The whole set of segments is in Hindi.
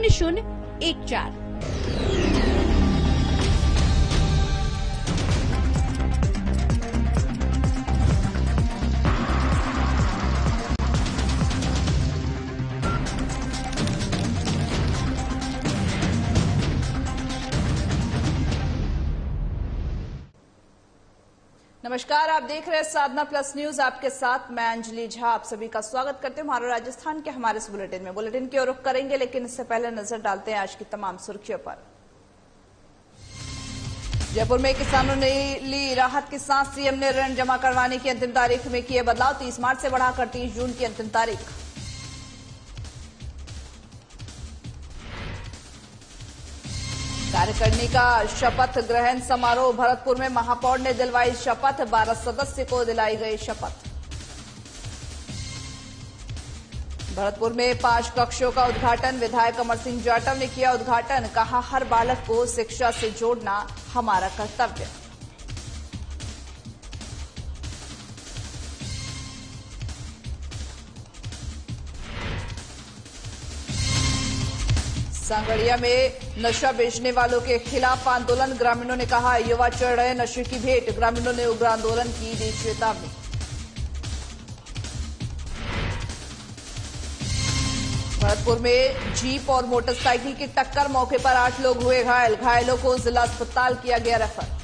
00014। नमस्कार, आप देख रहे हैं साधना प्लस न्यूज। आपके साथ मैं अंजलि झा आप सभी का स्वागत करते हैं हमारे राजस्थान के हमारे इस बुलेटिन में। बुलेटिन की ओर रुख करेंगे, लेकिन इससे पहले नजर डालते हैं आज की तमाम सुर्खियों पर। जयपुर में किसानों ने ली राहत की सांस। सीएम ने ऋण जमा करवाने की अंतिम तारीख में किए बदलाव। 30 मार्च से बढ़ाकर 30 जून की अंतिम तारीख। कार्यकारिणी का शपथ ग्रहण समारोह भरतपुर में महापौर ने दिलवाई शपथ। 12 सदस्य को दिलाई गई शपथ। भरतपुर में 5 कक्षों का उद्घाटन। विधायक अमर सिंह जाटव ने किया उद्घाटन। कहा, हर बालक को शिक्षा से जोड़ना हमारा कर्तव्य। सांगड़िया में नशा बेचने वालों के खिलाफ आंदोलन। ग्रामीणों ने कहा, युवा चढ़ रहे नशे की भेंट। ग्रामीणों ने उग्र आंदोलन की दी चेतावनी। भरतपुर में जीप और मोटरसाइकिल की टक्कर। मौके पर 8 लोग हुए घायल। घायलों को जिला अस्पताल किया गया रेफर।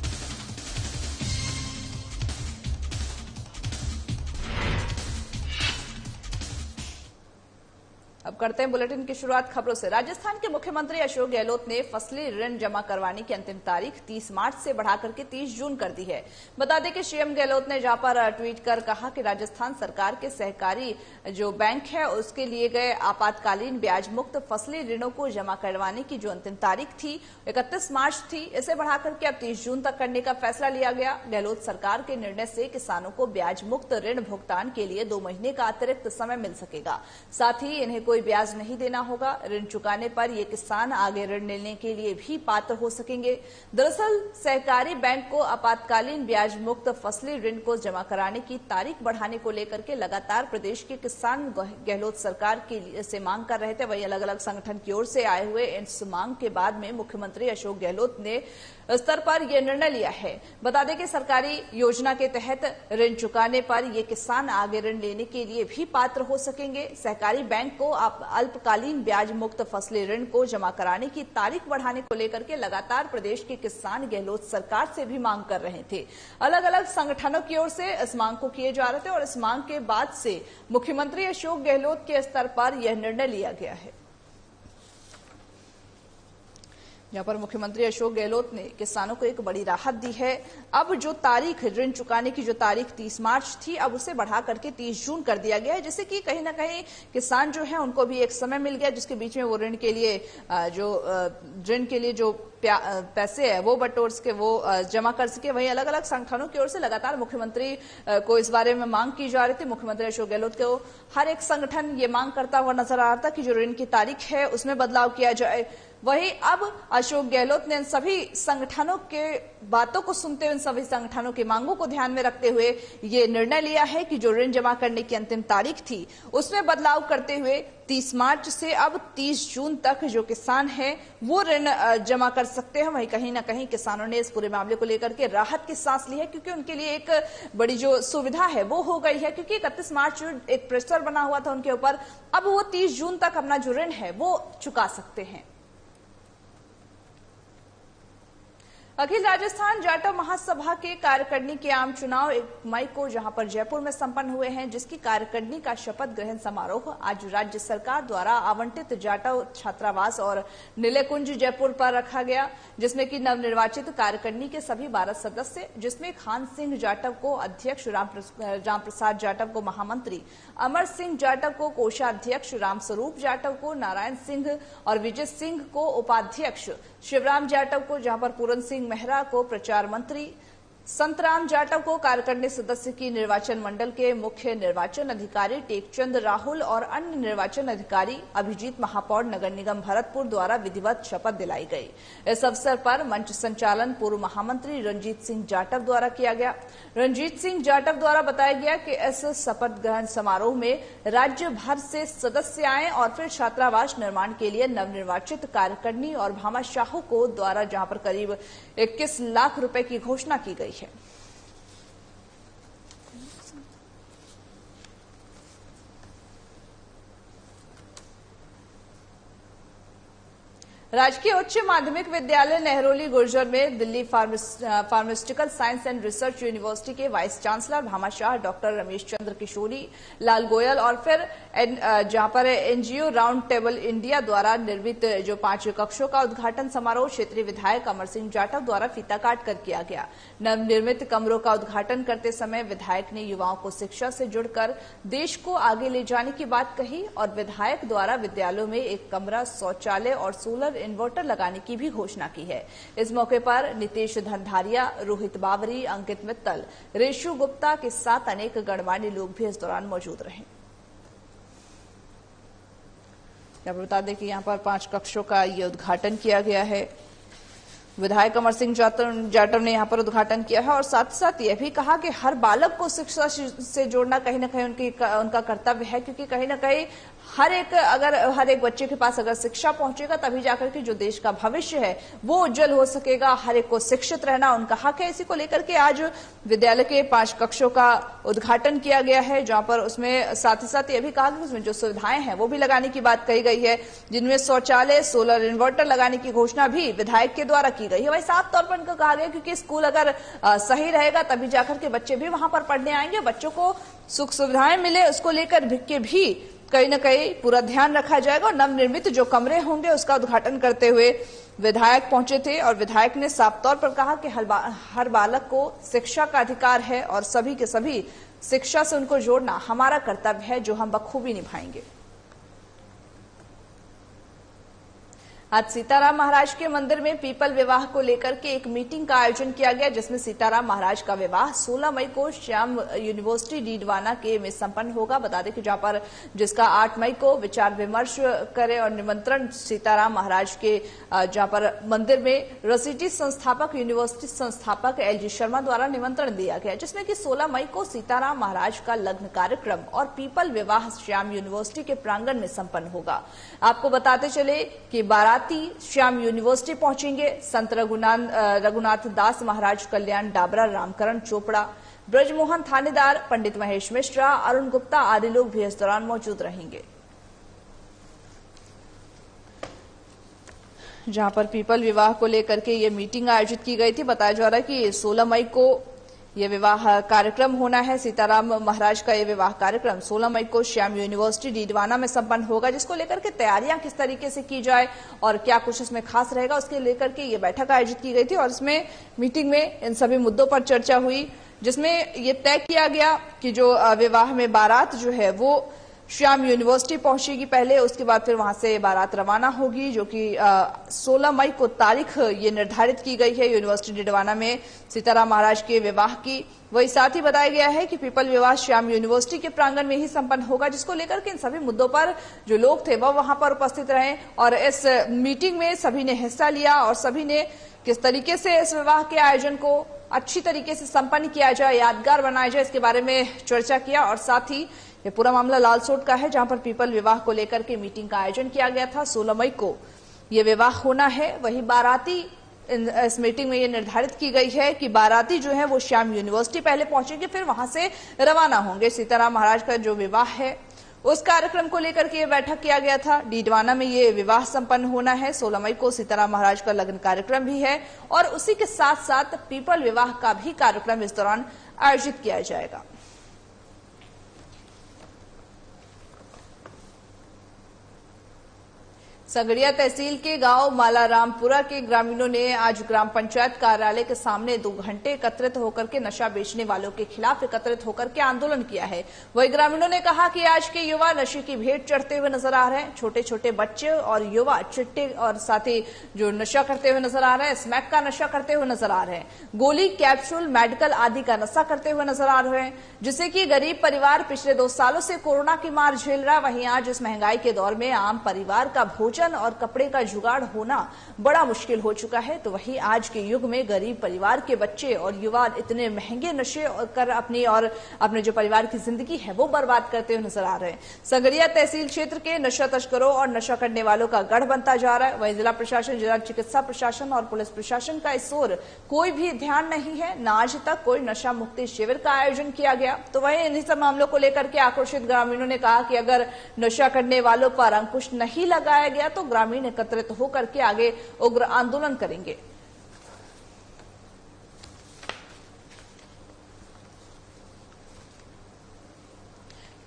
अब करते हैं बुलेटिन की शुरुआत खबरों से। राजस्थान के मुख्यमंत्री अशोक गहलोत ने फसली ऋण जमा करवाने की अंतिम तारीख 30 मार्च से बढ़ाकर के 30 जून कर दी है। बता दें कि सीएम गहलोत ने जहां पर ट्वीट कर कहा कि राजस्थान सरकार के सहकारी जो बैंक है उसके लिए गए आपातकालीन ब्याज मुक्त फसली ऋणों को जमा करवाने की जो अंतिम तारीख थी 31 मार्च थी, इसे बढ़ाकर के अब 30 जून तक करने का फैसला लिया गया। गहलोत सरकार के निर्णय से किसानों को ब्याज मुक्त ऋण भुगतान के लिए 2 महीने का अतिरिक्त समय मिल सकेगा। साथ ही इन्हें कोई ब्याज नहीं देना होगा। ऋण चुकाने पर ये किसान आगे ऋण लेने के लिए भी पात्र हो सकेंगे। दरअसल सहकारी बैंक को आपातकालीन ब्याज मुक्त फसली ऋण को जमा कराने की तारीख बढ़ाने को लेकर के लगातार प्रदेश के किसान गहलोत सरकार के से मांग कर रहे थे। वहीं अलग अलग संगठन की ओर से आए हुए इस मांग के बाद में मुख्यमंत्री अशोक गहलोत ने स्तर पर यह निर्णय लिया है। बता दें कि सरकारी योजना के तहत ऋण चुकाने पर ये किसान आगे ऋण लेने के लिए भी पात्र हो सकेंगे। सहकारी बैंक को अल्पकालीन ब्याज मुक्त फसली ऋण को जमा कराने की तारीख बढ़ाने को लेकर के लगातार प्रदेश के किसान गहलोत सरकार से भी मांग कर रहे थे। अलग अलग संगठनों की ओर से इस मांग को किए जा रहे थे और इस मांग के बाद से मुख्यमंत्री अशोक गहलोत के स्तर पर यह निर्णय लिया गया है। यहां पर मुख्यमंत्री अशोक गहलोत ने किसानों को एक बड़ी राहत दी है। अब जो तारीख ऋण चुकाने की जो तारीख 30 मार्च थी, अब उसे बढ़ा करके 30 जून कर दिया गया है, जिससे कि कहीं ना कहीं किसान जो है उनको भी एक समय मिल गया जिसके बीच में वो ऋण के लिए जो पैसे है वो बटोर सके, वो जमा कर सके। वहीं अलग अलग संगठनों की ओर से लगातार मुख्यमंत्री को इस बारे में मांग की जा रही थी। मुख्यमंत्री अशोक गहलोत को हर एक संगठन ये मांग करता हुआ नजर आ रहा था कि जो ऋण की तारीख है उसमें बदलाव किया जाए। वहीं अब अशोक गहलोत ने इन सभी संगठनों के बातों को सुनते हुए, इन सभी संगठनों की मांगों को ध्यान में रखते हुए ये निर्णय लिया है कि जो ऋण जमा करने की अंतिम तारीख थी उसमें बदलाव करते हुए 30 मार्च से अब 30 जून तक जो किसान है वो ऋण जमा कर सकते हैं। वहीं कहीं ना कहीं किसानों ने इस पूरे मामले को लेकर के राहत की सांस ली है, क्योंकि उनके लिए एक बड़ी जो सुविधा है वो हो गई है, क्योंकि 31 मार्च एक प्रेशर बना हुआ था उनके ऊपर। अब वो 30 जून तक अपना जो ऋण है वो चुका सकते हैं। अखिल राजस्थान जाटव महासभा के कार्यकारिणी के आम चुनाव 1 मई को जहां पर जयपुर में संपन्न हुए हैं, जिसकी कार्यकारिणी का शपथ ग्रहण समारोह आज राज्य सरकार द्वारा आवंटित जाटव छात्रावास और नीलेकुंज जयपुर पर रखा गया, जिसमें कि नवनिर्वाचित कार्यकारिणी के सभी 12 सदस्य, जिसमें खान सिंह जाटव को अध्यक्ष, राम प्रसाद जाटव को महामंत्री, अमर सिंह जाटव को कोषाध्यक्ष, रामस्वरूप जाटव को, नारायण सिंह और विजय सिंह को उपाध्यक्ष, शिवराम जाटव को, जहां पर पूरन सिंह मेहरा को प्रचार मंत्री, संतराम जाटव को कार्यकारिणी सदस्य की निर्वाचन मंडल के मुख्य निर्वाचन अधिकारी टेकचंद राहुल और अन्य निर्वाचन अधिकारी अभिजीत महापौर नगर निगम भरतपुर द्वारा विधिवत शपथ दिलाई गई। इस अवसर पर मंच संचालन पूर्व महामंत्री रंजीत सिंह जाटव द्वारा किया गया। रंजीत सिंह जाटव द्वारा बताया गया कि इस शपथ ग्रहण समारोह में राज्य भर से सदस्य आए और फिर छात्रावास निर्माण के लिए नवनिर्वाचित कार्यकारिणी और भामाशाहों को द्वारा जहां पर करीब 21 लाख रुपए की घोषणा की गई है। राजकीय उच्च माध्यमिक विद्यालय नेहरोली गुर्जर में Delhi pharmaceutical science and research university के vice chancellor Bhamashah doctor Ramesh Chandra Kishori Lal Goyal और फिर जहां पर एनजीओ राउंड टेबल इंडिया द्वारा निर्मित जो 5 कक्षों का उद्घाटन समारोह क्षेत्रीय विधायक अमर सिंह जाटव द्वारा फीता काट कर किया गया। नवनिर्मित कमरों का उद्घाटन करते समय विधायक ने युवाओं को शिक्षा से जुड़कर देश को आगे ले जाने की बात कही और विधायक द्वारा विद्यालयों में एक कमरा, शौचालय और सोलर इन्वर्टर लगाने की भी घोषणा की है। इस मौके पर नितेश धनधारिया, रोहित बावरी, अंकित मित्तल, रेशु गुप्ता के साथ अनेक गणमान्य लोग भी इस दौरान मौजूद रहे। बता दें कि यहां पर 5 कक्षों का ये उद्घाटन किया गया है। विधायक अमर सिंह जाटव ने यहां पर उद्घाटन किया है और साथ ही साथ यह भी कहा कि हर बालक को शिक्षा से जोड़ना कहीं न कहीं उनका कर्तव्य है, क्योंकि कहीं न कहीं हर एक बच्चे के पास अगर शिक्षा पहुंचेगा तभी जाकर के जो देश का भविष्य है वो उज्जवल हो सकेगा। हर एक को शिक्षित रहना उनका हक है। इसी को लेकर के आज विद्यालय के 5 कक्षों का उद्घाटन किया गया है, जहां पर उसमें साथ ही साथ यह भी कहा कि उसमें जो सुविधाएं हैं वो भी लगाने की बात कही गई है, जिनमें शौचालय, सोलर इन्वर्टर लगाने की घोषणा भी विधायक के द्वारा की गई है। वही साफ तौर पर उनको कहा गया क्योंकि स्कूल अगर सही रहेगा तभी जाकर के बच्चे भी वहां पर पढ़ने आएंगे, बच्चों को सुख सुविधाएं मिले उसको लेकर के भी कहीं न कहीं पूरा ध्यान रखा जाएगा। और नवनिर्मित जो कमरे होंगे उसका उद्घाटन करते हुए विधायक पहुंचे थे और विधायक ने साफ तौर पर कहा कि हर बालक को शिक्षा का अधिकार है और सभी के सभी शिक्षा से उनको जोड़ना हमारा कर्तव्य है, जो हम बखूबी निभाएंगे। आज सीताराम महाराज के मंदिर में पीपल विवाह को लेकर के एक मीटिंग का आयोजन किया गया, जिसमें सीताराम महाराज का विवाह 16 मई को श्याम यूनिवर्सिटी डीडवाना के में संपन्न होगा। बता दें कि जहां पर जिसका 8 मई को विचार विमर्श करे और निमंत्रण सीताराम महाराज के जहां पर मंदिर में रसिटी संस्थापक, यूनिवर्सिटी संस्थापक LG शर्मा द्वारा निमंत्रण दिया गया, जिसमें कि 16 मई को सीताराम महाराज का लग्न कार्यक्रम और पीपल विवाह श्याम यूनिवर्सिटी के प्रांगण में संपन्न होगा। आपको बताते चले कि बाराती श्याम यूनिवर्सिटी पहुंचेंगे संत रघुनाथ दास महाराज, कल्याण डाबरा, रामकरण चोपड़ा, ब्रजमोहन थानेदार, पंडित महेश मिश्रा, अरुण गुप्ता आदि लोग भी इस दौरान मौजूद रहेंगे। जहां पर पीपल विवाह को लेकर के ये मीटिंग आयोजित की गई थी। बताया जा रहा है कि 16 मई को ये विवाह कार्यक्रम होना है। सीताराम महाराज का ये विवाह कार्यक्रम 16 मई को श्याम यूनिवर्सिटी डीडवाना में संपन्न होगा, जिसको लेकर के तैयारियां किस तरीके से की जाए और क्या कुछ इसमें खास रहेगा उसके लेकर के ये बैठक आयोजित की गई थी। और इसमें मीटिंग में इन सभी मुद्दों पर चर्चा हुई, जिसमें ये तय किया गया कि जो विवाह में बारात जो है वो श्याम यूनिवर्सिटी पहुंचेगी पहले, उसके बाद फिर वहां से बारात रवाना होगी, जो कि 16 मई को तारीख ये निर्धारित की गई है यूनिवर्सिटी डीडवाना में सीताराम महाराज के विवाह की। वही साथ ही बताया गया है कि पीपल विवाह श्याम यूनिवर्सिटी के प्रांगण में ही संपन्न होगा, जिसको लेकर के इन सभी मुद्दों पर जो लोग थे वह वहां पर उपस्थित रहे और इस मीटिंग में सभी ने हिस्सा लिया और सभी ने किस तरीके से इस विवाह के आयोजन को अच्छी तरीके से संपन्न किया जाए, यादगार बनाया जाए, इसके बारे में चर्चा किया। और साथ ही ये पूरा मामला लालसोट का है, जहां पर पीपल विवाह को लेकर के मीटिंग का आयोजन किया गया था। 16 मई को ये विवाह होना है। वही बाराती इस मीटिंग में ये निर्धारित की गई है कि बाराती जो है वो श्याम यूनिवर्सिटी पहले पहुंचेंगे, फिर वहां से रवाना होंगे। सीताराम महाराज का जो विवाह है उस कार्यक्रम को लेकर के ये बैठक किया गया था। डीडवाना में ये विवाह संपन्न होना है। 16 मई को सीताराम महाराज का लग्न कार्यक्रम भी है और उसी के साथ साथ पीपल विवाह का भी कार्यक्रम इस दौरान आयोजित किया जाएगा। संगड़िया तहसील के गांव मालारामपुरा के ग्रामीणों ने आज ग्राम पंचायत कार्यालय के सामने 2 घंटे एकत्रित होकर के नशा बेचने वालों के खिलाफ एकत्रित होकर के आंदोलन किया है। वही ग्रामीणों ने कहा कि आज के युवा नशे की भेंट चढ़ते हुए नजर आ रहे हैं। छोटे छोटे बच्चे और युवा चिट्टे और साथ ही जो नशा करते हुए नजर आ रहे हैं, स्मैक का नशा करते हुए नजर आ रहे हैं, गोली, कैप्सूल, मेडिकल आदि का नशा करते हुए नजर आ रहे हैं, जिससे कि गरीब परिवार पिछले 2 सालों से कोरोना की मार झेल रहा है। वहीं आज इस महंगाई के दौर में आम परिवार का भोजन और कपड़े का जुगाड़ होना बड़ा मुश्किल हो चुका है। तो वहीं आज के युग में गरीब परिवार के बच्चे और युवा इतने महंगे नशे कर अपने जो परिवार की जिंदगी है वो बर्बाद करते हुए नजर आ रहे हैं। संगड़िया तहसील क्षेत्र के नशा तस्करों और नशा करने वालों का गढ़ बनता जा रहा है। वहीं जिला प्रशासन, जिला चिकित्सा प्रशासन और पुलिस प्रशासन का इस ओर कोई भी ध्यान नहीं है। न आज तक कोई नशा मुक्ति शिविर का आयोजन किया गया। तो वहीं इन्हीं सब मामलों को लेकर के आक्रोशित ग्रामीणों ने कहा कि अगर नशा करने वालों पर अंकुश नहीं लगाया गया तो ग्रामीण एकत्रित होकर के आगे उग्र आंदोलन करेंगे।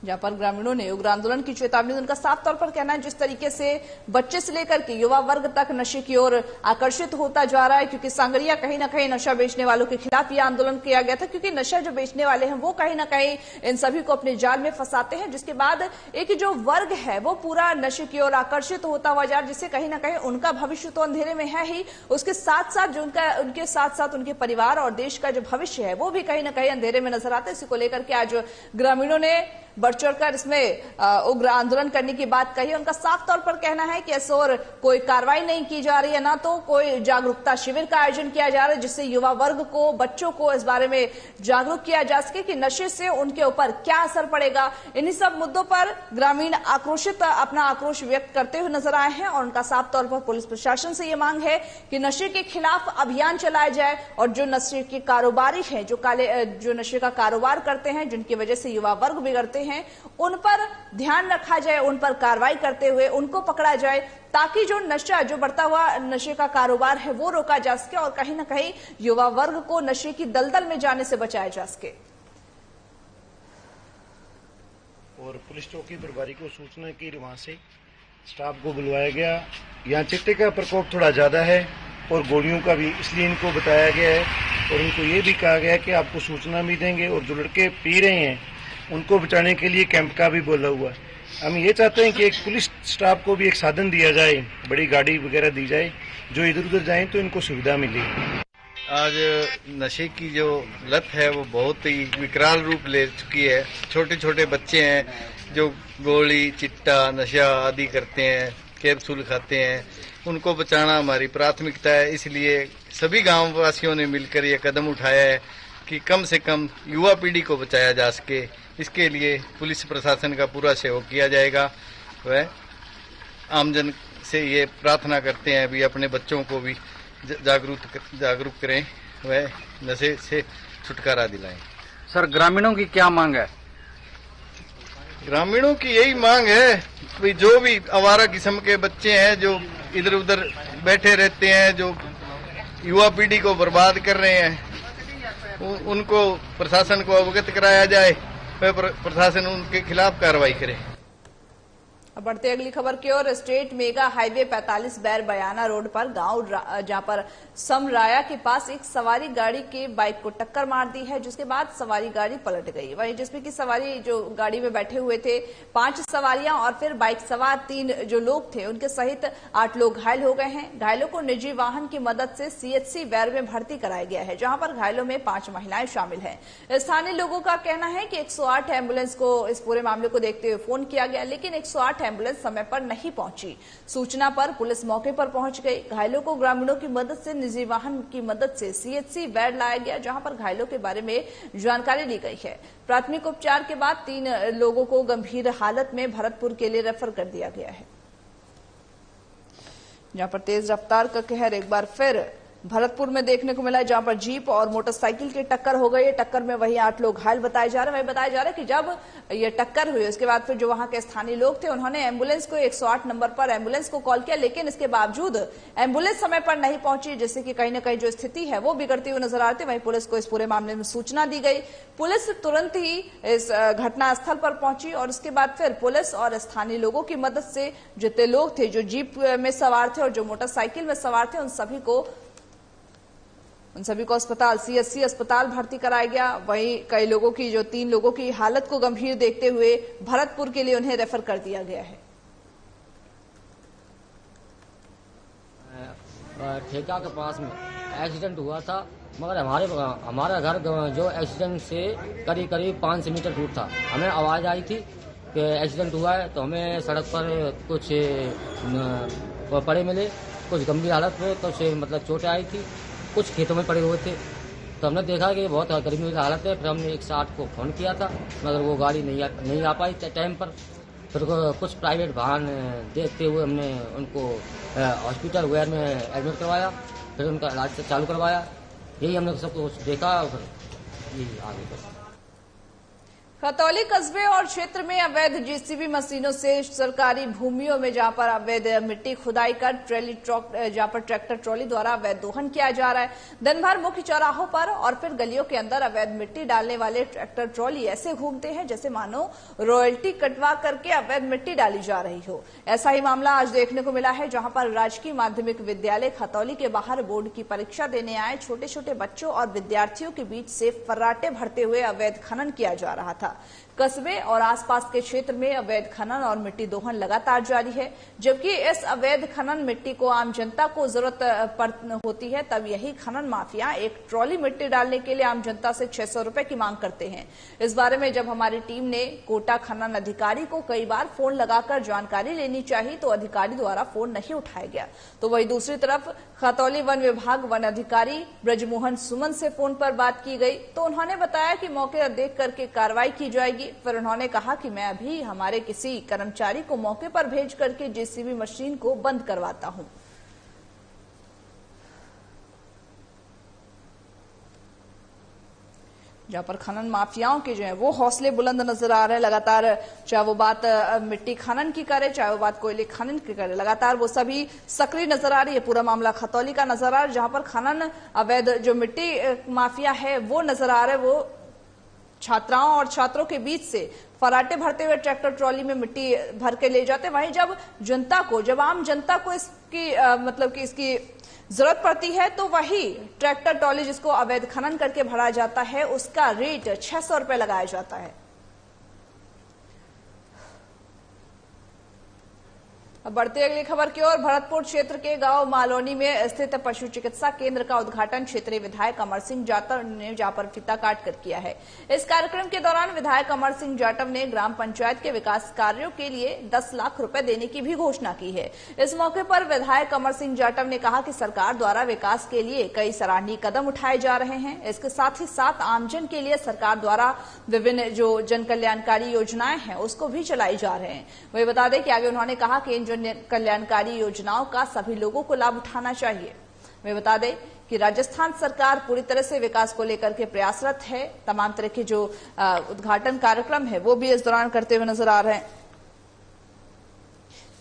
जहां पर ग्रामीणों ने उग्र आंदोलन की चेतावनी, उनका साफ तौर पर कहना है जिस तरीके से बच्चे से लेकर के युवा वर्ग तक नशे की ओर आकर्षित होता जा रहा है, क्योंकि सांगड़िया कहीं ना कहीं नशा बेचने वालों के खिलाफ यह आंदोलन किया गया था, क्योंकि नशा जो बेचने वाले हैं वो कहीं ना कहीं इन सभी को अपने जाल में फंसाते हैं, जिसके बाद एक जो वर्ग है वो पूरा नशे की ओर आकर्षित होता हुआ जा रहा है, जिससे कहीं ना कहीं उनका भविष्य तो अंधेरे में है ही, उसके साथ साथ जो उनके साथ साथ उनके परिवार और देश का जो भविष्य है वो भी कहीं ना कहीं अंधेरे में नजर आता है। इसी को लेकर के आज ग्रामीणों ने बढ़ चढ़कर इसमें उग्र आंदोलन करने की बात कही। उनका साफ तौर पर कहना है कि ऐसे और कोई कार्रवाई नहीं की जा रही है, ना तो कोई जागरूकता शिविर का आयोजन किया जा रहा है जिससे युवा वर्ग को, बच्चों को इस बारे में जागरूक किया जा सके कि नशे से उनके ऊपर क्या असर पड़ेगा। इन्हीं सब मुद्दों पर ग्रामीण अपना आक्रोश व्यक्त करते हुए नजर आए हैं और उनका साफ तौर पर पुलिस प्रशासन से यह मांग है कि नशे के खिलाफ अभियान चलाया जाए और जो नशे के कारोबारी हैं, जो नशे का कारोबार करते हैं, जिनकी वजह से युवा वर्ग बिगड़ते हैं, उन पर ध्यान रखा जाए, उन पर कार्रवाई करते हुए उनको पकड़ा जाए, ताकि जो बढ़ता हुआ नशे का कारोबार है वो रोका जा सके और कहीं ना कहीं युवा वर्ग को नशे की दलदल में जाने से बचाया जा सके। और पुलिस चौकी प्रभारी को सूचना की, वहां से स्टाफ को बुलवाया गया। यहाँ चिट्टे का प्रकोप थोड़ा ज्यादा है और गोलियों का भी, इसलिए इनको बताया गया है और इनको ये भी कहा गया है कि आपको सूचना भी देंगे। और जो लड़के पी रहे हैं उनको बचाने के लिए कैंप का भी बोला हुआ है। हम ये चाहते हैं कि एक पुलिस स्टाफ को भी एक साधन दिया जाए, बड़ी गाड़ी वगैरह दी जाए, जो इधर उधर जाए तो इनको सुविधा मिले। आज नशे की जो लत है वो बहुत ही विकराल रूप ले चुकी है। छोटे छोटे बच्चे हैं जो गोली, चिट्टा, नशा आदि करते हैं, कैप्सूल खाते हैं, उनको बचाना हमारी प्राथमिकता है। इसलिए सभी गांव वासियों ने मिलकर ये कदम उठाया है कि कम से कम युवा पीढ़ी को बचाया जा सके। इसके लिए पुलिस प्रशासन का पूरा सहयोग किया जाएगा। वह आमजन से ये प्रार्थना करते हैं भी अपने बच्चों को भी जागरूक करें, वह नशे से छुटकारा दिलाएं। सर, ग्रामीणों की क्या मांग है? ग्रामीणों की यही मांग है कि जो भी आवारा किस्म के बच्चे हैं जो इधर उधर बैठे रहते हैं, जो युवा पीढ़ी को बर्बाद कर रहे हैं, उनको प्रशासन को अवगत कराया जाए, वह प्रशासन उनके खिलाफ कार्रवाई करे। अब बढ़ते अगली खबर की ओर। स्टेट मेगा हाईवे 45 बैर बयाना रोड पर गांव जहां पर समराया के पास एक सवारी गाड़ी के बाइक को टक्कर मार दी है, जिसके बाद सवारी गाड़ी पलट गई। वहीं जिसमें कि सवारी जो गाड़ी में बैठे हुए थे 5 सवारियां और फिर बाइक सवार 3 जो लोग थे उनके सहित 8 लोग घायल हो गए हैं। घायलों को निजी वाहन की मदद से CHC बैर में भर्ती कराया गया है, जहां पर घायलों में 5 महिलाएं शामिल हैं। स्थानीय लोगों का कहना है कि 108 एम्बुलेंस को इस पूरे मामले को देखते हुए फोन किया गया, लेकिन 108 एम्बुलेंस समय पर नहीं पहुंची। सूचना पर पुलिस मौके पर पहुंच गई। घायलों को ग्रामीणों की मदद से निजी वाहन की मदद से CHC बैर लाया गया, जहां पर घायलों के बारे में जानकारी ली गई है। प्राथमिक उपचार के बाद 3 लोगों को गंभीर हालत में भरतपुर के लिए रेफर कर दिया गया है। जहां पर तेज रफ्तार का कहर एक बार फिर भरतपुर में देखने को मिला, जहां पर जीप और मोटरसाइकिल की टक्कर हो गई। टक्कर में वही 8 लोग घायल बताए जा रहे हैं। वही बताया जा रहा है कि जब ये टक्कर हुई उसके बाद फिर जो वहां के स्थानीय लोग थे उन्होंने एम्बुलेंस को 108 नंबर पर एम्बुलेंस को कॉल किया, लेकिन इसके बावजूद एम्बुलेंस समय पर नहीं पहुंची, जिससे कि कहीं न कहीं जो स्थिति है वो बिगड़ती हुई नजर आ रही थी। वहीं पुलिस को इस पूरे मामले में सूचना दी गई। पुलिस तुरंत ही इस घटनास्थल पर पहुंची और उसके बाद फिर पुलिस और स्थानीय लोगों की मदद से जितने लोग थे, जो जीप में सवार थे और जो मोटरसाइकिल में सवार थे, उन सभी को अस्पताल सीएससी अस्पताल भर्ती कराया गया। वहीं कई लोगों की, जो 3 लोगों की हालत को गंभीर देखते हुए भरतपुर के लिए उन्हें रेफर कर दिया गया है। ठेका के पास में एक्सीडेंट हुआ था, मगर हमारा घर जो एक्सीडेंट से करीब 500 मीटर दूर था। हमें आवाज आई थी कि एक्सीडेंट हुआ है, तो हमें सड़क पर कुछ पड़े मिले, कुछ गंभीर हालत में, तो उसे मतलब चोटें आई थी, कुछ खेतों में पड़े हुए थे। तो हमने देखा कि बहुत गंभीर हालत है। फिर हमने 108 को फोन किया था, मगर वो गाड़ी नहीं आ पाई टाइम पर। फिर कुछ प्राइवेट वाहन देखते हुए हमने उनको हॉस्पिटल वेयर में एडमिट करवाया, फिर उनका इलाज चालू करवाया। यही हमने सब कुछ देखा, फिर यही आगे बढ़ा। खतौली कस्बे और क्षेत्र में अवैध जेसीबी मशीनों से सरकारी भूमियों में जहां पर अवैध मिट्टी खुदाई कर जहां पर ट्रैक्टर ट्रॉली द्वारा अवैध दोहन किया जा रहा है। दिन भर मुख्य चौराहों पर और फिर गलियों के अंदर अवैध मिट्टी डालने वाले ट्रैक्टर ट्रॉली ऐसे घूमते हैं जैसे मानो रॉयल्टी कटवा करके अवैध मिट्टी डाली जा रही हो। ऐसा ही मामला आज देखने को मिला है, जहां पर राजकीय माध्यमिक विद्यालय खतौली के बाहर बोर्ड की परीक्षा देने आए छोटे छोटे बच्चों और विद्यार्थियों के बीच से फर्राटे भरते हुए अवैध खनन किया जा रहा था। कस्बे और आसपास के क्षेत्र में अवैध खनन और मिट्टी दोहन लगातार जारी है, जबकि इस अवैध खनन मिट्टी को आम जनता को जरूरत होती है, तब यही खनन माफिया एक ट्रॉली मिट्टी डालने के लिए आम जनता से 600 रुपए की मांग करते हैं। इस बारे में जब हमारी टीम ने कोटा खनन अधिकारी को कई बार फोन लगाकर जानकारी लेनी चाहिए तो अधिकारी द्वारा फोन नहीं उठाया गया। तो वही दूसरी तरफ खतौली वन विभाग वन अधिकारी ब्रजमोहन सुमन से फोन पर बात की गई तो उन्होंने बताया कि मौके देख करके कार्रवाई की जाएगी। फिर उन्होंने कहा कि मैं अभी हमारे किसी कर्मचारी को मौके पर भेज करके जेसीबी मशीन को बंद करवाता हूं। जहां पर खनन माफियाओं के जो है वो हौसले बुलंद नजर आ रहे हैं लगातार, चाहे वो बात मिट्टी खनन की करे, चाहे वो बात कोयले खनन की करे, लगातार वो सभी सक्रिय नजर आ रही है। पूरा मामला खतौली का नजर आ रहा है, जहां पर खनन अवैध जो मिट्टी माफिया है वो नजर आ रहा है। वो छात्राओं और छात्रों के बीच से फराटे भरते हुए ट्रैक्टर ट्रॉली में मिट्टी भर के ले जाते। वहीं जब आम जनता को इसकी मतलब कि इसकी जरूरत पड़ती है तो वही ट्रैक्टर ट्रॉली जिसको अवैध खनन करके भरा जाता है उसका रेट 600 रुपए लगाया जाता है। अब बढ़ते अगली खबर की ओर। भरतपुर क्षेत्र के गांव मालौनी में स्थित पशु चिकित्सा केंद्र का उद्घाटन क्षेत्रीय विधायक अमर सिंह जाटव ने जहां पर फीता काट कर किया है। इस कार्यक्रम के दौरान विधायक अमर सिंह जाटव ने ग्राम पंचायत के विकास कार्यों के लिए 10 लाख रुपए देने की भी घोषणा की है। इस मौके पर विधायक अमर सिंह जाटव ने कहा कि सरकार द्वारा विकास के लिए कई सराहनीय कदम उठाए जा रहे हैं। इसके साथ ही साथ आमजन के लिए सरकार द्वारा विभिन्न जो जन कल्याणकारी योजनाएं हैं उसको भी चलाई जा रहे हैं। वही बता दें कि आगे उन्होंने कहा कि इन कल्याणकारी योजनाओं का सभी लोगों को लाभ उठाना चाहिए। मैं बता दें कि राजस्थान सरकार पूरी तरह से विकास को लेकर के प्रयासरत है। तमाम तरह के जो उद्घाटन कार्यक्रम है वो भी इस दौरान करते हुए नजर आ रहे हैं।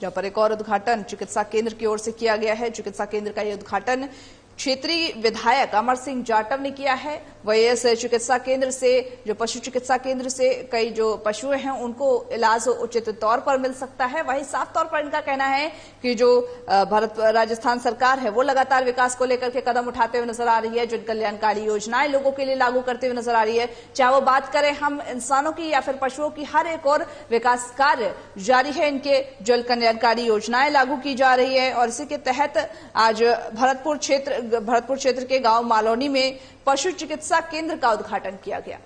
जहां पर एक और उद्घाटन चिकित्सा केंद्र की ओर से किया गया है। चिकित्सा केंद्र का यह उद्घाटन क्षेत्रीय विधायक अमर सिंह जाटव ने किया है। वही इस चिकित्सा केंद्र से जो पशु चिकित्सा केंद्र से कई जो पशु हैं उनको इलाज उचित तौर पर मिल सकता है। वही साफ तौर पर इनका कहना है कि जो राजस्थान सरकार है वो लगातार विकास को लेकर के कदम उठाते हुए नजर आ रही है। जन कल्याणकारी योजनाएं लोगों के लिए लागू करते हुए नजर आ रही है। चाहे वो बात करें हम इंसानों की या फिर पशुओं की, हर एक और विकास कार्य जारी है। इनके जन कल्याणकारी योजनाएं लागू की जा रही है और इसी के तहत आज भरतपुर क्षेत्र के गांव मालौनी में पशु चिकित्सा केंद्र का उद्घाटन किया गया।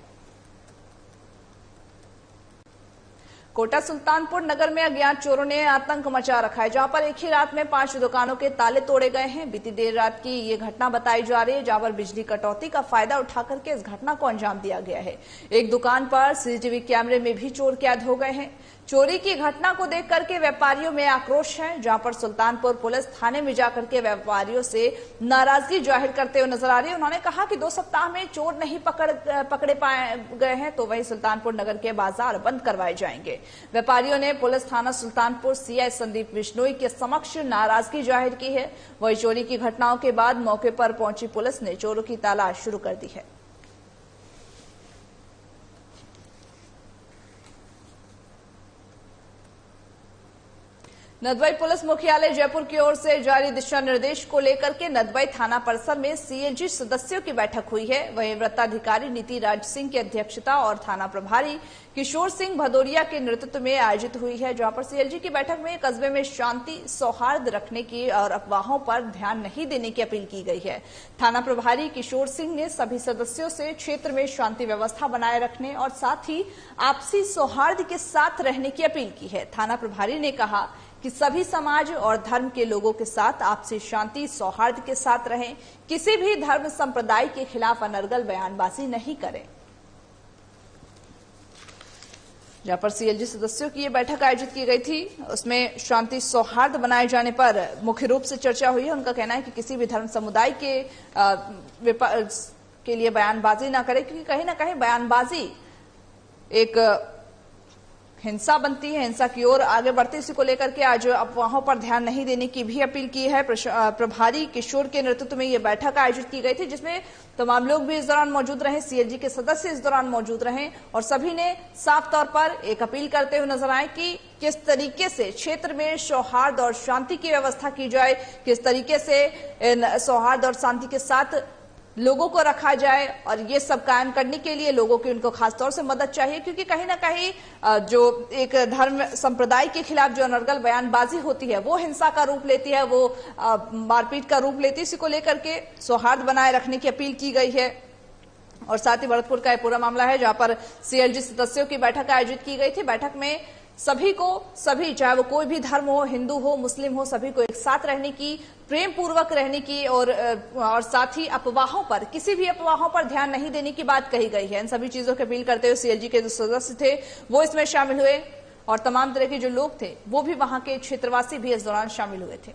कोटा सुल्तानपुर नगर में अज्ञात चोरों ने आतंक मचा रखा है, जहां पर एक ही रात में 5 दुकानों के ताले तोड़े गए हैं। बीती देर रात की ये घटना बताई जा रही है, जहां पर बिजली कटौती का फायदा उठा करके इस घटना को अंजाम दिया गया है। एक दुकान पर सीसीटीवी कैमरे में भी चोर कैद हो गए हैं। चोरी की घटना को देख करके व्यापारियों में आक्रोश है, जहां पर सुल्तानपुर पुलिस थाने में जाकर के व्यापारियों से नाराजगी जाहिर करते हुए नजर आ रही है। उन्होंने कहा कि 2 सप्ताह में चोर नहीं पकड़े पाए गए हैं तो वही सुल्तानपुर नगर के बाजार बंद करवाए जाएंगे। व्यापारियों ने पुलिस थाना सुल्तानपुर सीआई संदीप बिश्नोई के समक्ष नाराजगी जाहिर की है। वही चोरी की घटनाओं के बाद मौके पर पहुंची पुलिस ने चोरों की तलाश शुरू कर दी है। नदबई पुलिस मुख्यालय जयपुर की ओर से जारी दिशा निर्देश को लेकर के नदबई थाना परिसर में सीएलजी सदस्यों की बैठक हुई है। वहीं वृत्ताधिकारी नीति राज सिंह की अध्यक्षता और थाना प्रभारी किशोर सिंह भदौरिया के नेतृत्व में आयोजित हुई है, जहां पर सीएलजी की बैठक में कस्बे में शांति सौहार्द रखने की और अफवाहों पर ध्यान नहीं देने की अपील की गई है। थाना प्रभारी किशोर सिंह ने सभी सदस्यों से क्षेत्र में शांति व्यवस्था बनाए रखने और साथ ही आपसी सौहार्द के साथ रहने की अपील की है। थाना प्रभारी ने कहा कि सभी समाज और धर्म के लोगों के साथ आपसी शांति सौहार्द के साथ रहें, किसी भी धर्म संप्रदाय के खिलाफ अनर्गल बयानबाजी नहीं करें। जहां पर सीएलजी सदस्यों की ये बैठक आयोजित की गई थी, उसमें शांति सौहार्द बनाए जाने पर मुख्य रूप से चर्चा हुई है। उनका कहना है कि किसी भी धर्म समुदाय के लिए बयानबाजी ना करें, क्योंकि कहीं ना कहीं बयानबाजी एक हिंसा बनती है, हिंसा की ओर आगे बढ़ती। इसी को लेकर के आज अफवाहों पर ध्यान नहीं देने की भी अपील की है। प्रभारी किशोर के नेतृत्व में ये बैठक आयोजित की गई थी, जिसमें तमाम लोग भी इस दौरान मौजूद रहे, सीएलजी के सदस्य इस दौरान मौजूद रहे और सभी ने साफ तौर पर एक अपील करते हुए नजर आए कि किस तरीके से क्षेत्र में सौहार्द और शांति की व्यवस्था की जाए, किस तरीके से सौहार्द और शांति के साथ लोगों को रखा जाए। और ये सब कायम करने के लिए लोगों की उनको खासतौर से मदद चाहिए, क्योंकि कहीं ना कहीं जो एक धर्म संप्रदाय के खिलाफ जो अनर्गल बयानबाजी होती है वो हिंसा का रूप लेती है, वो मारपीट का रूप लेती है। इसी को लेकर के सौहार्द बनाए रखने की अपील की गई है। और साथ ही भरतपुर का पूरा मामला है, जहां पर सीएलजी सदस्यों की बैठक आयोजित की गई थी। बैठक में सभी चाहे वो कोई भी धर्म हो, हिंदू हो, मुस्लिम हो, सभी को एक साथ रहने की, प्रेम पूर्वक रहने की और साथ ही अफवाहों पर, किसी भी अफवाहों पर ध्यान नहीं देने की बात कही गई है। इन सभी चीजों की अपील करते हुए सीएलजी के जो सदस्य थे वो इसमें शामिल हुए और तमाम तरह के जो लोग थे वो भी, वहां के क्षेत्रवासी भी इस दौरान शामिल हुए थे।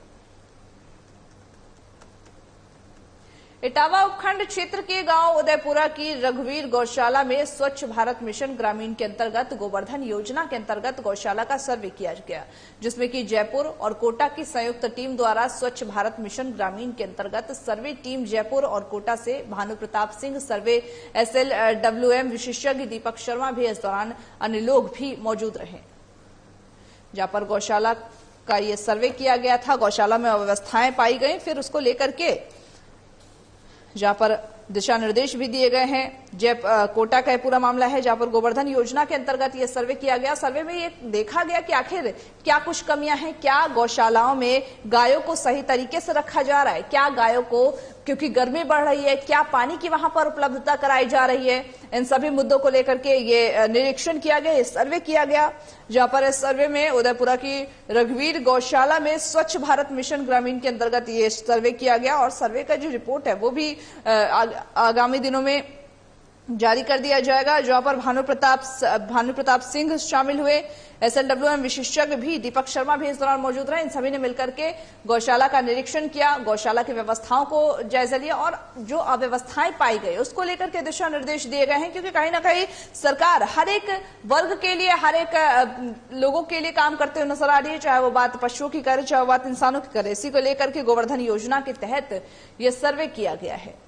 इटावा उपखंड क्षेत्र के गांव उदयपुरा की रघुवीर गौशाला में स्वच्छ भारत मिशन ग्रामीण के अंतर्गत गोवर्धन योजना के अंतर्गत गौशाला का सर्वे किया गया, जिसमें कि जयपुर और कोटा की संयुक्त टीम द्वारा स्वच्छ भारत मिशन ग्रामीण के अंतर्गत सर्वे टीम जयपुर और कोटा से भानु प्रताप सिंह, सर्वे SLWM विशेषज्ञ दीपक शर्मा भी इस दौरान, अन्य लोग भी मौजूद रहे। जहां पर गौशाला का ये सर्वे किया गया था, गौशाला में अव्यवस्थाएं पाई गई, फिर उसको लेकर के जहां पर दिशा निर्देश भी दिए गए हैं। कोटा का पूरा मामला है, जहां पर गोवर्धन योजना के अंतर्गत ये सर्वे किया गया। सर्वे में ये देखा गया कि आखिर क्या कुछ कमियां हैं, क्या गौशालाओं में गायों को सही तरीके से रखा जा रहा है, क्या गायों को, क्योंकि गर्मी बढ़ रही है, क्या पानी की वहां पर उपलब्धता कराई जा रही है। इन सभी मुद्दों को लेकर के ये निरीक्षण किया गया, ये सर्वे किया गया। जहां पर इस सर्वे में उदयपुरा की रघुवीर गौशाला में स्वच्छ भारत मिशन ग्रामीण के अंतर्गत ये सर्वे किया गया और सर्वे का जो रिपोर्ट है वो भी आगामी दिनों में जारी कर दिया जाएगा। जहां पर भानु प्रताप सिंह शामिल हुए, SLWM विशेषज्ञ भी दीपक शर्मा भी इस दौरान मौजूद रहे। इन सभी ने मिलकर के गौशाला का निरीक्षण किया, गौशाला की व्यवस्थाओं को जायजा लिया और जो अव्यवस्थाएं पाई गई उसको लेकर के दिशा निर्देश दिए गए हैं, क्योंकि कहीं ना कहीं सरकार हर एक वर्ग के लिए, हर एक लोगों के लिए काम करते हुए नजर आ रही है, चाहे वो बात पशुओं की करे, चाहे वो बात इंसानों की करे। इसी को लेकर के गोवर्धन योजना के तहत यह सर्वे किया गया है।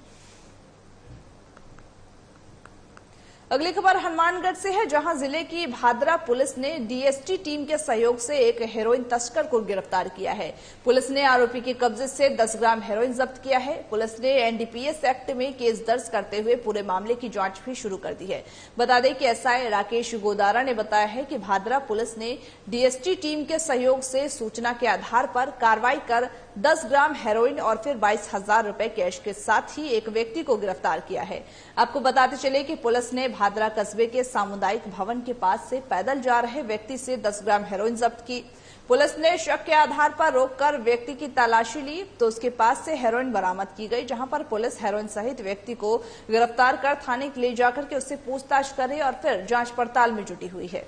अगली खबर हनुमानगढ़ से है, जहां जिले की भादरा पुलिस ने DST टीम के सहयोग से एक हेरोइन तस्कर को गिरफ्तार किया है। पुलिस ने आरोपी के कब्जे से 10 ग्राम हेरोइन जब्त किया है। पुलिस ने NDPS एक्ट में केस दर्ज करते हुए पूरे मामले की जांच भी शुरू कर दी है। बता दें कि SI राकेश गोदारा ने बताया है कि भादरा पुलिस ने DST टीम के सहयोग से सूचना के आधार पर कार्रवाई कर 10 ग्राम हेरोइन और फिर 22,000 रुपए कैश के साथ ही एक व्यक्ति को गिरफ्तार किया है। आपको बताते चले कि पुलिस ने भादरा कस्बे के सामुदायिक भवन के पास से पैदल जा रहे व्यक्ति से 10 ग्राम हेरोइन जब्त की। पुलिस ने शक के आधार पर रोककर व्यक्ति की तलाशी ली तो उसके पास से हेरोइन बरामद की गई, जहां पर पुलिस हेरोइन सहित व्यक्ति को गिरफ्तार कर थाने ले जाकर के उससे पूछताछ कर रही और फिर जांच पड़ताल में जुटी हुई है।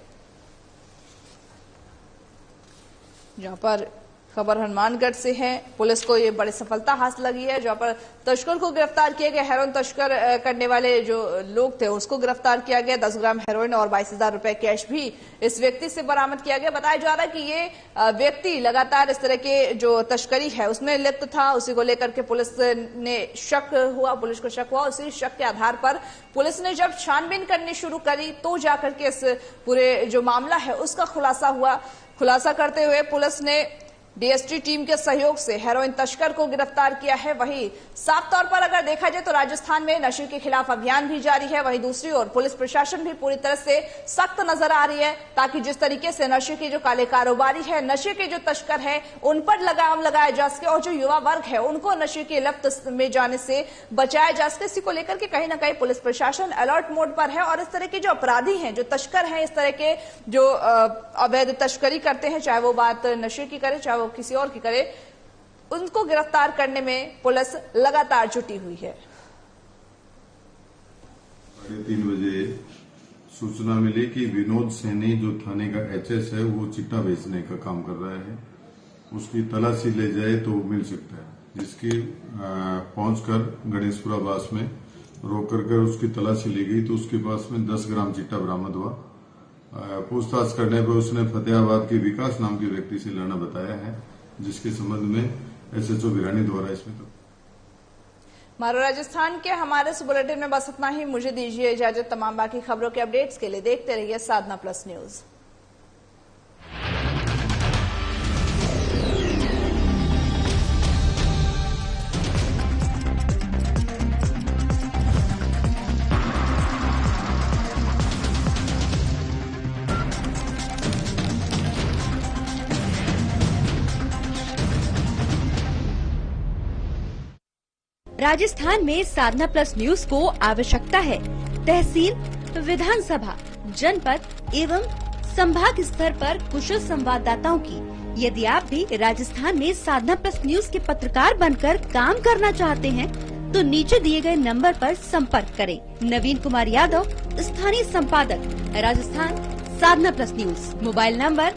जहां पर खबर हनुमानगढ़ से है। पुलिस को ये बड़ी सफलता हासिल लगी है, जहां पर तस्कर को गिरफ्तार किया गया। हेरोइन तस्कर करने वाले जो लोग थे उसको गिरफ्तार किया गया। 10 ग्राम हेरोइन और 22,000 रुपए कैश भी इस व्यक्ति से बरामद किया गया। बताया जा रहा है कि ये व्यक्ति लगातार इस तरह के जो तस्करी है उसमें लिप्त था। उसी को लेकर के पुलिस ने पुलिस को शक हुआ। उसी शक के आधार पर पुलिस ने जब छानबीन करनी शुरू करी तो जाकर के इस पूरे जो मामला है उसका खुलासा हुआ। खुलासा करते हुए पुलिस ने डीएसटी टीम के सहयोग से हेरोइन तस्कर को गिरफ्तार किया है। वहीं साफ तौर पर अगर देखा जाए तो राजस्थान में नशे के खिलाफ अभियान भी जारी है। वहीं दूसरी ओर पुलिस प्रशासन भी पूरी तरह से सख्त नजर आ रही है, ताकि जिस तरीके से नशे के जो काले कारोबारी है, नशे के जो तस्कर है, उन पर लगाम लगाया जा सके और जो युवा वर्ग है उनको नशे की लत में जाने से बचाया जा सके। इसी को लेकर के कहीं ना कहीं पुलिस प्रशासन अलर्ट मोड पर है और इस तरह के जो अपराधी हैं, जो तस्कर हैं, इस तरह के जो अवैध तस्करी करते हैं, चाहे वो बात नशे की करे चाहे वो किसी और की करे, उनको गिरफ्तार करने में पुलिस लगातार जुटी हुई है। 3:30 बजे सूचना मिली कि विनोद सैनी जो थाने का एचएस है वो चिट्टा बेचने का काम कर रहा है। उसकी तलाशी ले जाए तो मिल सकता है, जिसकी पहुंचकर गणेशपुरा बास में रोक कर उसकी तलाशी ली गई तो उसके पास में 10 ग्राम चिट्टा बरामद हुआ। पूछताछ करने पर उसने फतेहाबाद के विकास नाम के व्यक्ति से लड़ना बताया है, जिसके संबंध में एसएचओ भिरानी द्वारा इसमें मारो राजस्थान के हमारे इस बुलेटिन में बस इतना ही। मुझे दीजिए इजाजत। तमाम बाकी खबरों के अपडेट्स के लिए देखते रहिए साधना प्लस न्यूज। राजस्थान में साधना प्लस न्यूज को आवश्यकता है तहसील, विधानसभा, जनपद एवं संभाग स्तर पर कुशल संवाददाताओं की। यदि आप भी राजस्थान में साधना प्लस न्यूज के पत्रकार बनकर काम करना चाहते हैं तो नीचे दिए गए नंबर पर संपर्क करें। नवीन कुमार यादव, स्थानीय संपादक, राजस्थान, साधना प्लस न्यूज। Mobile number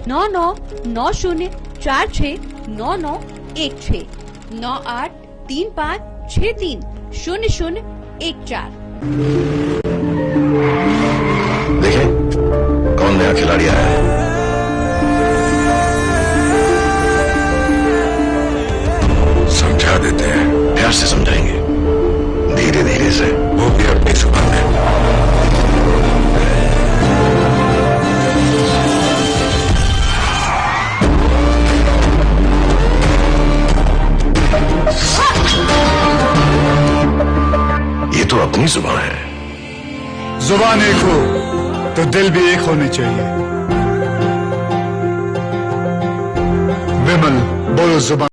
9990469916 9835630014। देखें कौन नया खिलाड़ी आया है। समझा देते हैं, प्यार से समझाएंगे, धीरे धीरे से, वो भी अपनी जुबान में। ये तो अपनी जुबान है। जुबान एक हो तो दिल भी एक होने चाहिए। विमल, बोलो जुबान।